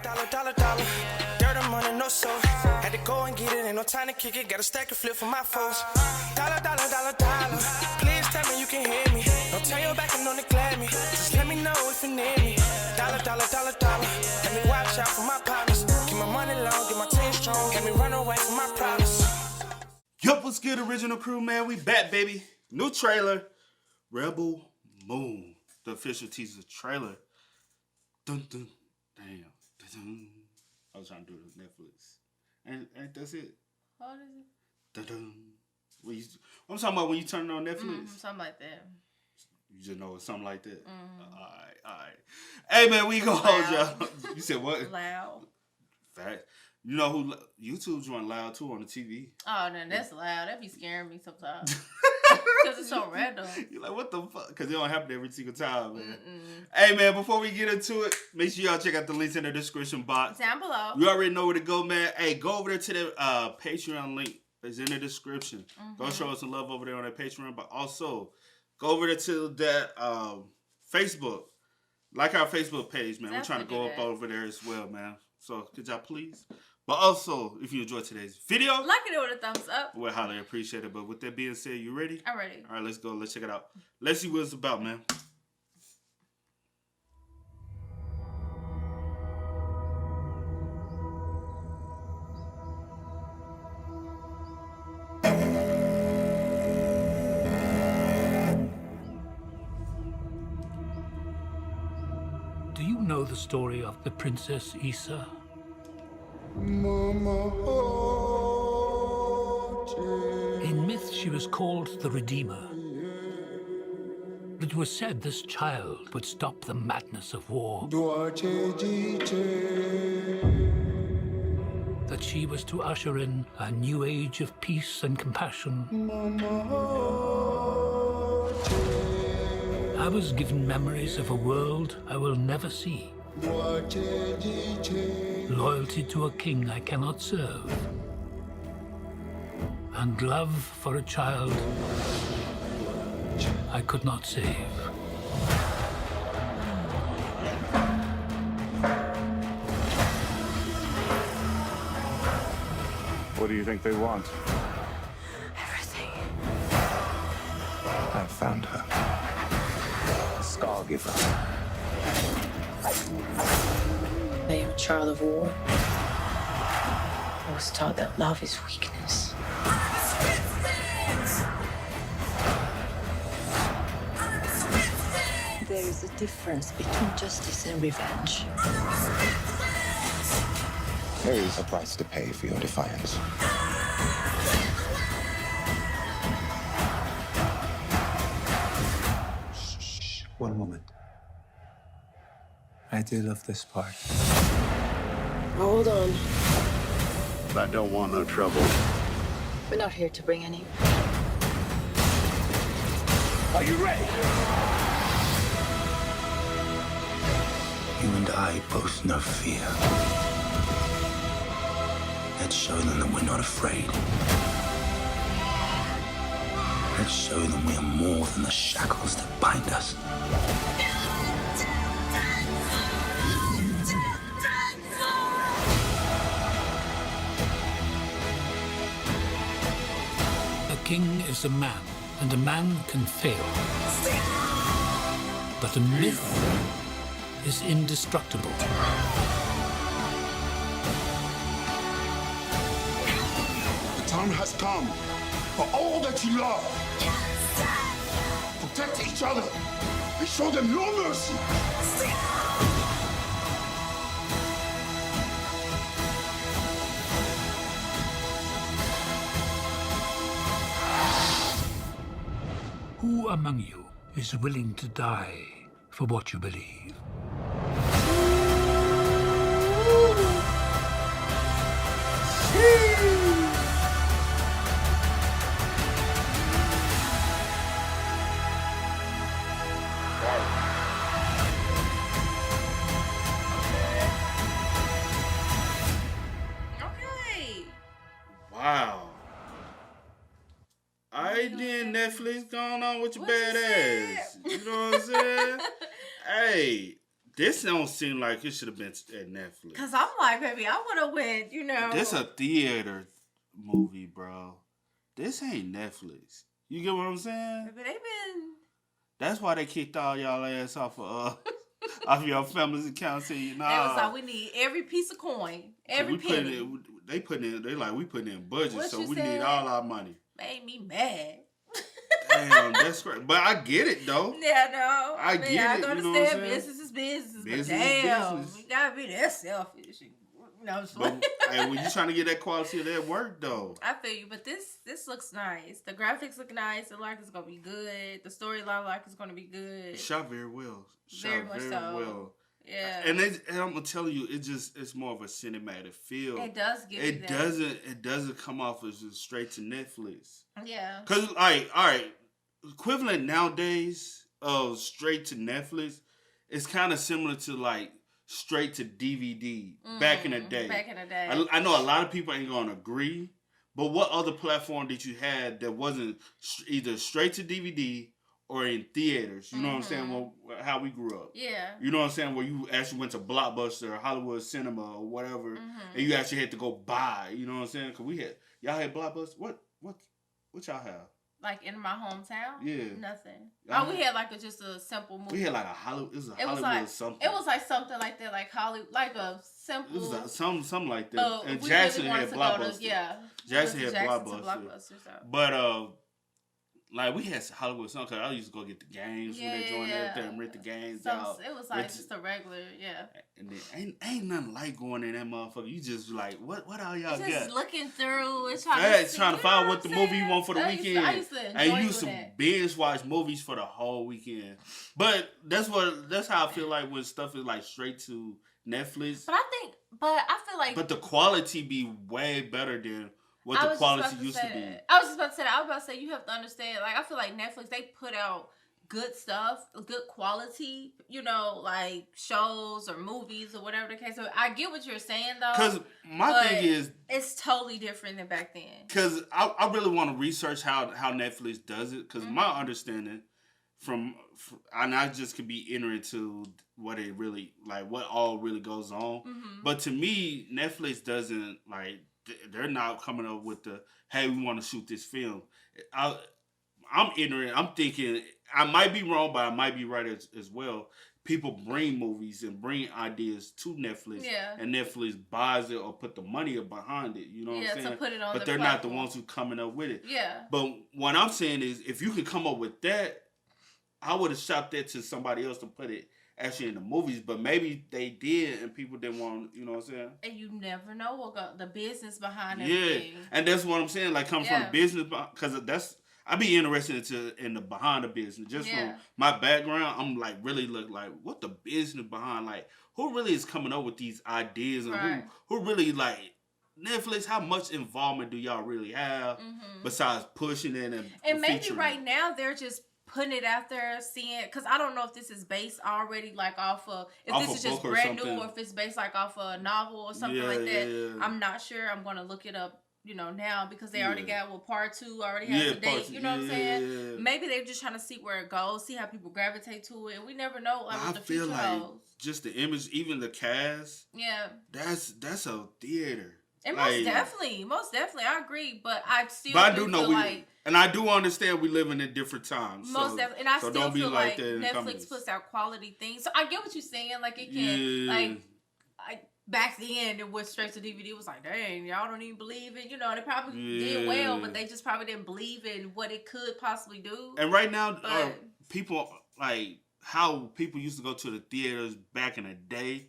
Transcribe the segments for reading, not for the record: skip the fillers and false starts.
Dollar. Dirt and money, no soul. Had to go and get it, ain't no time to kick it. Got a stack and flip for my foes. Dollar. Please tell me you can hear me. Don't turn your back and don't neglect me. Just let me know if you need me. Dollar. Let me watch out for my partners. Keep my money long, get my team strong. Let me run away from my problems. Yup, what's good, original crew, man? We back, baby. New trailer, Rebel Moon, the official teaser trailer. Dun dun, damn, dun, dun. I was trying to do it on Netflix. Ain't that's it? What is it? Dun dun. I'm talking about when you turn it on Netflix. Something like that. You just know it's something like that. All right. Hey, man, we gonna hold y'all. You said what? Loud. Fact. You know who YouTube's run loud too on the TV. Oh, no, that's loud. That be scaring me sometimes. Because it's so random. You're like, what the fuck? Because it don't happen every single time, man. Hey, man, before we get into it, make sure y'all check out the links in the description box. Down below. You already know where to go, man. Hey, go over there to the Patreon link. It's in the description. Go show us some love over there on that Patreon. But also, go over there to that Facebook. Like our Facebook page, man. We're trying to go up over there as well, man. So, could y'all please? But also, if you enjoyed today's video, like it with a thumbs up. we'll highly appreciate it. But with that being said, you ready? I'm ready. All right, let's go. Let's check it out. Let's see what it's about, man. Do you know the story of the Princess Issa? In myth, she was called the Redeemer. It was said this child would stop the madness of war. That she was to usher in a new age of peace and compassion. I was given memories of a world I will never see. Loyalty to a king I cannot serve. And love for a child I could not save. What do you think they want? Everything. I found her. Scargiver. I am a child of war. I was taught that love is weakness. There is a difference between justice and revenge. There is a price to pay for your defiance. Shh. One moment. I do love this part. Hold on. I don't want no trouble. We're not here to bring any. Are you ready? You and I both know fear. Let's show them that we're not afraid. Let's show them we are more than the shackles that bind us. A king is a man, and a man can fail. But a myth is indestructible. The time has come for all that you love. Protect each other and show them no mercy. Who among you is willing to die for what you believe? Okay. Wow. Alright then, Netflix, going on with your What you bad ass. said? You know what I'm saying? Hey, This don't seem like it should have been at Netflix. Cause I'm like, baby, I would have went. You know, This a theater movie, bro. This ain't Netflix. You get what I'm saying? Baby, they been. That's why they kicked all y'all ass off of off your family's account. Saying, nah, They was like, we need every piece of coin, every penny. They putting in budget, What so you we said? need all our money. Made me mad. Damn, that's great. But I get it though. Yeah, no. I get it, you know what I'm understand saying? business is business, Business but is damn, business. we gotta be that selfish. You know, But hey, when you trying to get that quality of that work though. I feel you, but this looks nice. The graphics look nice. It like it's gonna be good. The storyline like it's gonna be good. Shot very well. Very much so. Well. Yeah, And I'm gonna tell you, it's more of a cinematic feel. it does give you that. It doesn't come off as just straight to Netflix. Yeah, Cause like, all right, equivalent nowadays of straight to Netflix is kind of similar to like straight to DVD back in the day. Back in the day, I know a lot of people ain't gonna agree, but what other platform did you have that wasn't either straight to DVD or in theaters? You know what I'm saying? Well, how we grew up. yeah. You know what I'm saying? Where you actually went to Blockbuster or Hollywood Cinema or whatever, and you actually had to go buy. You know what I'm saying? Cause y'all had Blockbuster. What y'all have? Like in my hometown, Yeah. Nothing. Y'all We had like just a simple movie. We had like a Hollywood. It was a It was Hollywood like something. It was like something like that, like Hollywood, like a simple. It was like something like that. if And we Jackson really had wanted to go Blockbuster. to, yeah. Jackson We went had to Blockbuster. so. But like we had Hollywood something. Cause I used to go get the games when they joined everything and rent the games out. It was like just a regular, yeah. And then ain't nothing like going in that motherfucker. You just like, what all y'all got? Just looking through and Trying trying to find what the movie you want for the I weekend. used to enjoy and you doing used to that. binge watch movies for the whole weekend. But that's how I feel like when stuff is like straight to Netflix. But I feel like. But the quality be way better than what the quality used to be. I was just about to say that. I was about to say you have to understand. Like I feel like Netflix, they put out good stuff, good quality, like shows or movies or whatever the case. So I get what you're saying though. Because my thing is, it's totally different than back then. Because I really want to research how Netflix does it. Because my understanding and I just could be ignorant to what it really like, what all really goes on. But to me, Netflix doesn't like. They're not coming up with the, hey, we want to shoot this film. I'm ignorant. I'm thinking, I might be wrong, but I might be right as well. People bring movies and bring ideas to Netflix. Yeah. And Netflix buys it or put the money behind it. You know what I'm saying? To put it on but the they're platform. not the ones who coming up with it. Yeah. But what I'm saying is, if you can come up with that, I would have shopped that to somebody else to put it actually in the movies, but maybe they did and people didn't want, you know what I'm saying? And you never know what the business behind Yeah, everything. and that's what I'm saying, like coming from the business, because I'd be interested in the behind the business. Just from my background, I'm like really look like what the business behind, like who really is coming up with these ideas and who really like Netflix, how much involvement do y'all really have besides pushing it and maybe featuring right now they're just putting it out there, seeing, because I don't know if this is based already like off of, if this is just brand new or if it's based like off of a novel or something like that. Yeah. I'm not sure. I'm going to look it up, now, because they already got, part 2 already has a date, you know what I'm saying? Yeah. Maybe they're just trying to see where it goes, see how people gravitate to it, and we never know like, what the future holds. Just the image, even the cast, yeah, that's a theater. And like, most definitely, I agree. But I still, but I do know and I do understand we living in different times. Most definitely, and I still don't feel like that Netflix puts out quality things. So I get what you're saying. Like it can, like back then, it was straight to DVD. It was like, dang, y'all don't even believe it. They probably did well, but they just probably didn't believe in what it could possibly do. And right now, people like how people used to go to the theaters back in the day.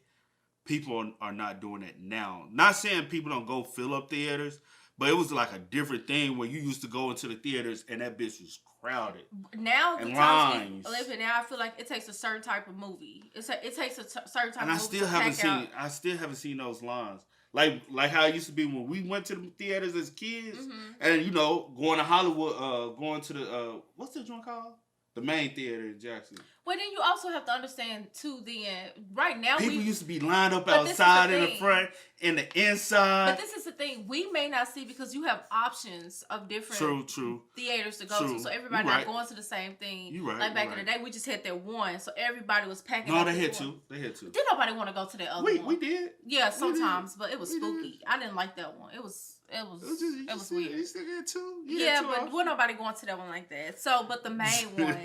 People are not doing that now. Not saying people don't go fill up theaters, but it was like a different thing where you used to go into the theaters and that bitch was crowded. Now, the and times we live in now, I feel like it takes a certain type of movie. It takes a certain type of movie. And I still haven't seen those lines. Like how it used to be when we went to the theaters as kids, and going to Hollywood, going to the what's the joint called? The main theater in Jackson. Well, then you also have to understand too. Then right now, People used to be lined up But this is outside the in the thing. front, in the inside. But this is the thing. We may not see because you have options of different True. theaters to go True. to. So everybody You not right. going to the same thing. You right, Like you back right. in the day, we just had that one. So everybody was packing No, out they the had one. two. They had two. Did nobody want to go to that other one? We did. Yeah, We did. sometimes, but it was We did. spooky. I didn't like that one. It was weird. You still get two. You Yeah, had two but options. we're nobody going to that one like that. So, but the main one,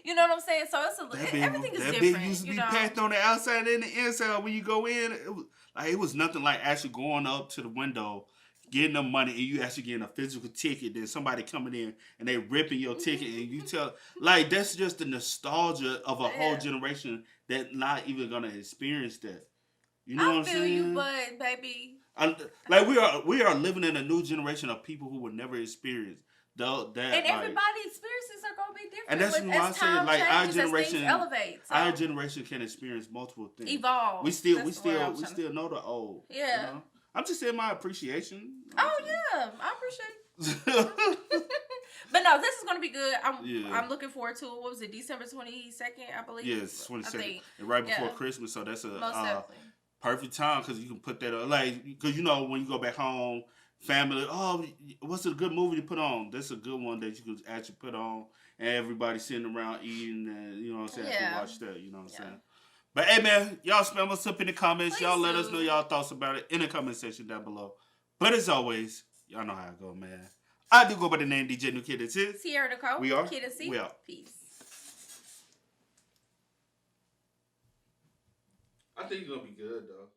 you know what I'm saying? So everything is that different. bit used to you be know? packed on the outside and the inside. When you go in, it was nothing like actually going up to the window, getting the money, and you actually getting a physical ticket. Then somebody coming in and they ripping your ticket, and you tell like that's just the nostalgia of a whole generation that not even gonna experience that. You know what I'm saying? I feel you, but baby. Like we are living in a new generation of people who will never experience that. And everybody's experiences are gonna be different. And that's why I say, like our generation, elevate, so. our generation can experience multiple things. Evolve. We still know the old. Yeah. You know? I'm just saying my appreciation. Oh yeah, I appreciate. But no, this is gonna be good. I'm looking forward to it. What was it? December 22nd, I believe. Yes, 22nd, and right before Christmas. So that's a perfect time because you can put that on, like, because you know when you go back home, family. Oh, what's a good movie to put on? That's a good one that you could actually put on, and everybody sitting around eating, and you know what I'm saying. Yeah. Watch that. You know what I'm saying. But hey man, y'all spam us up in the comments. Please y'all let do. us know y'all thoughts about it in the comment section down below. But as always, y'all know how I go, man. I do go by the name DJ New Kid. It's it. Sierra Nicole. We are. Kid and C. We out. Peace. I think you're gonna be good though.